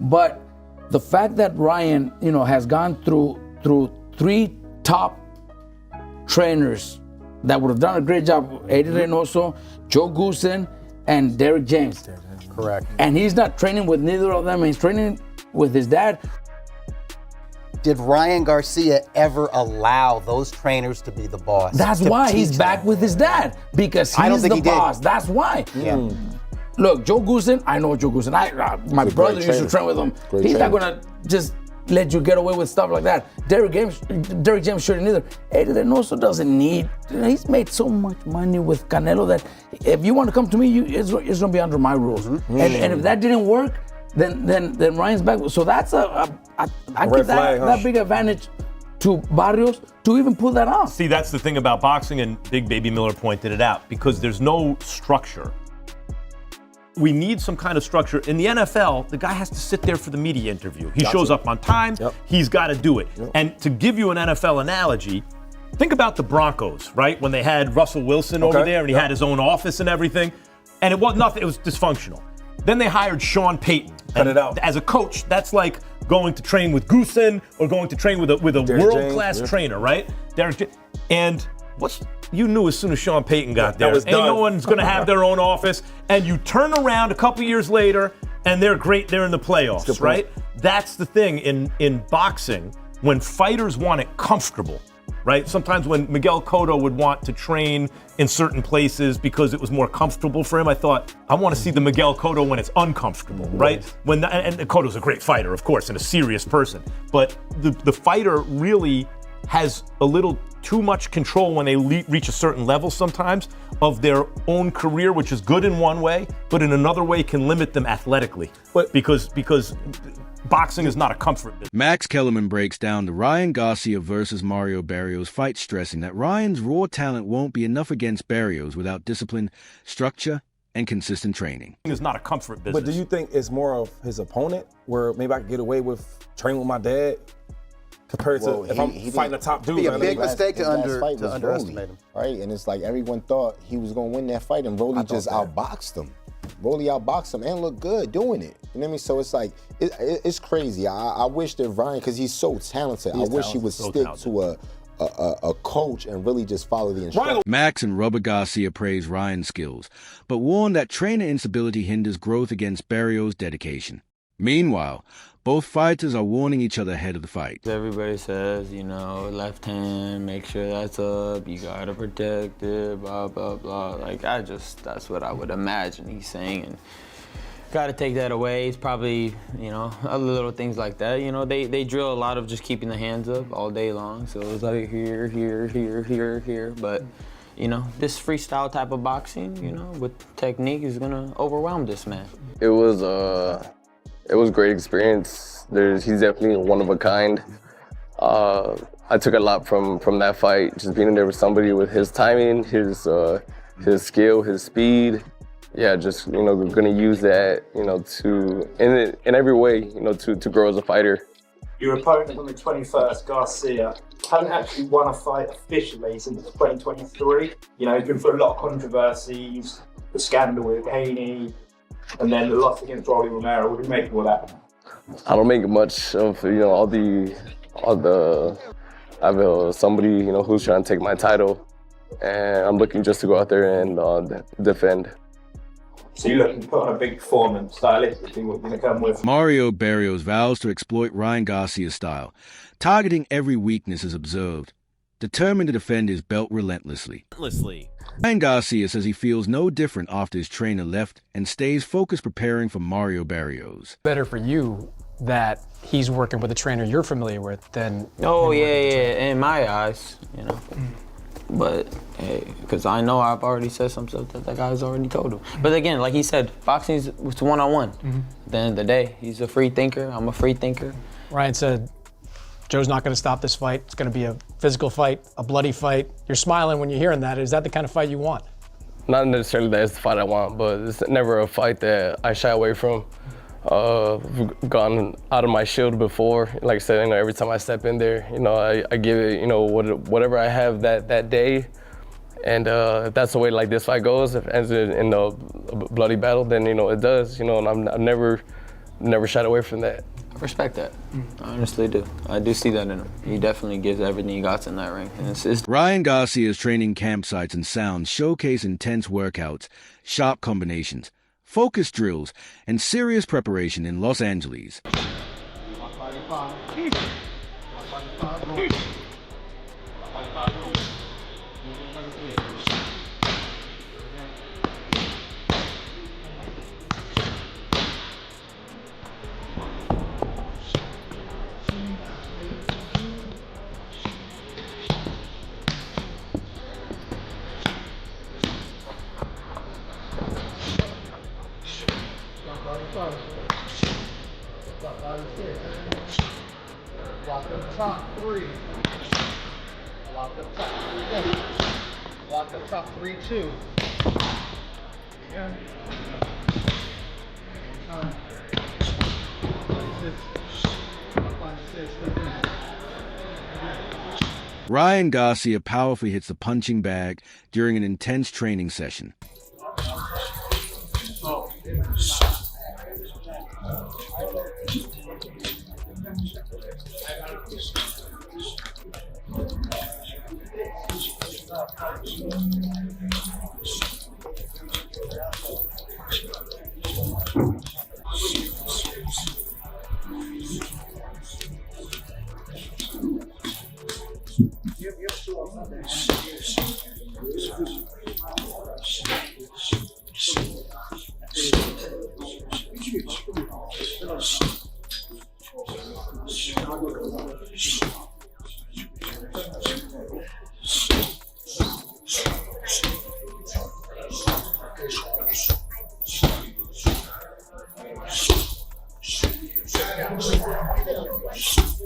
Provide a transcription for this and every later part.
But the fact that Ryan, has gone through 3 top trainers that would have done a great job, Eddie Reynoso, Joe Goosen, and Derrick James. Correct. And he's not training with neither of them. He's training with his dad. Did Ryan Garcia ever allow those trainers to be the boss? That's why he's back with his dad, because he's the boss. That's why. Yeah. Look, Joe Goosen, I know Joe Goosen. My brother used to train with him. He's not gonna just let you get away with stuff like that. Derrick James shouldn't either. Eddie Reynoso doesn't need. He's made so much money with Canelo that if you want to come to me, it's gonna be under my rules. And if that didn't work, then Ryan's back. So that's I give that big advantage to Barrios to even pull that off. See, that's the thing about boxing, and Big Baby Miller pointed it out, because there's no structure. We need some kind of structure. In the NFL, the guy has to sit there for the media interview. He shows up on time. He's got to do it. And to give you an NFL analogy, think about the Broncos, right? When they had Russell Wilson over there and he had his own office and everything. And it was nothing, it was dysfunctional. Then they hired Sean Payton. Cut it out. As a coach, that's like going to train with Goosen or going to train with a world-class trainer, right? And you knew as soon as Sean Payton got there, ain't no one's going to have their own office. And you turn around a couple years later, and they're great. They're in the playoffs, right? That's the thing in boxing, when fighters want it comfortable, right? Sometimes when Miguel Cotto would want to train in certain places because it was more comfortable for him, I thought, I want to see the Miguel Cotto when it's uncomfortable, right? And Cotto's a great fighter, of course, and a serious person. But the fighter really has a little too much control when they reach a certain level sometimes of their own career, which is good in one way, but in another way can limit them athletically. Because boxing is not a comfort business. Max Kellerman breaks down the Ryan Garcia versus Mario Barrios fight, stressing that Ryan's raw talent won't be enough against Barrios without discipline, structure, and consistent training. It's not a comfort business. But do you think it's more of his opponent, where maybe I could get away with training with my dad? Compared to if I'm fighting a top dude. It'd be a big mistake to underestimate him. Right, and it's like everyone thought he was going to win that fight, and Rolly just outboxed him. Rolly outboxed him and looked good doing it. You know what I mean? So it's like, it's crazy. I wish that Ryan, because he's so talented, I wish he would stick to a coach and really just follow the instructions. Max and Robert Garcia praise Ryan's skills, but warn that trainer instability hinders growth against Barrios' dedication. Meanwhile, both fighters are warning each other ahead of the fight. Everybody says, left hand, make sure that's up, you gotta protect it, blah, blah, blah. That's what I would imagine he's saying. And gotta take that away. It's probably, other little things like that. They drill a lot of just keeping the hands up all day long. So it's like here, here, here, here, here. But, this freestyle type of boxing, with technique is gonna overwhelm this man. It was a great experience. He's definitely one of a kind. I took a lot from that fight, just being in there with somebody with his timing, his skill, his speed. Yeah, just gonna use that, in every way, to grow as a fighter. Your opponent on the 21st, Garcia, hadn't actually won a fight officially since 2023. He's been through a lot of controversies, the scandal with Haney, and then the loss against Rolly Romero. What do you make of all that? I don't make much of all the. I have somebody who's trying to take my title, and I'm looking just to go out there and defend. So you're looking to put on a big performance, stylistically, what you're going to come with? Mario Barrios vows to exploit Ryan Garcia's style, targeting every weakness as observed, determined to defend his belt relentlessly. Ryan Garcia says he feels no different after his trainer left and stays focused preparing for Mario Barrios. Better for you that he's working with a trainer you're familiar with than... Oh, yeah, in my eyes, But, hey, because I know I've already said some stuff that guy's already told him. But again, like he said, boxing is one-on-one. At the end of the day, he's a free thinker, I'm a free thinker. Ryan said, Joe's not going to stop this fight. It's going to be a physical fight, a bloody fight. You're smiling when you're hearing that. Is that the kind of fight you want? Not necessarily that it's the fight I want, but it's never a fight that I shy away from. I've gone out of my shield before. Like I said, every time I step in there, I give it, whatever I have that day. And if that's the way like this fight goes, if it ends in a bloody battle, then it does. And I'm never never shied away from that. I respect that. I honestly do. I do see that in him. He definitely gives everything he got in that ring. And it's Ryan Garcia's training campsites and sounds showcase intense workouts, sharp combinations, focused drills, and serious preparation in Los Angeles. Lock up top 3. Lock up top 3. Lock up top 3-2. Yeah. Ryan Garcia powerfully hits the punching bag during an intense training session.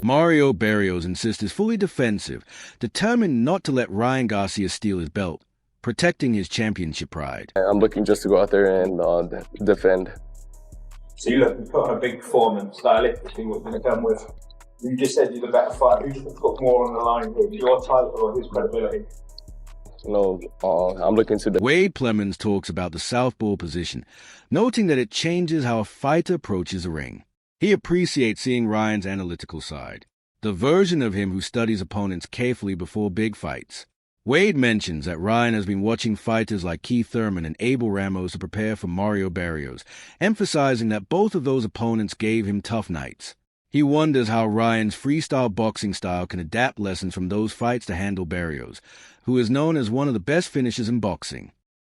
Mario Barrios insists is fully defensive, determined not to let Ryan Garcia steal his belt, protecting his championship pride. I'm looking just to go out there and defend. So you look, put on a big performance, stylistically what you're going to come with. You just said you're the better fighter. Who's going to put more on the line here, your title or his credibility? I'm looking to... Wade Plemons talks about the southpaw position, noting that it changes how a fighter approaches the ring. He appreciates seeing Ryan's analytical side, the version of him who studies opponents carefully before big fights. Wade mentions that Ryan has been watching fighters like Keith Thurman and Abel Ramos to prepare for Mario Barrios, emphasizing that both of those opponents gave him tough nights. He wonders how Ryan's freestyle boxing style can adapt lessons from those fights to handle Barrios, who is known as one of the best finishers in boxing.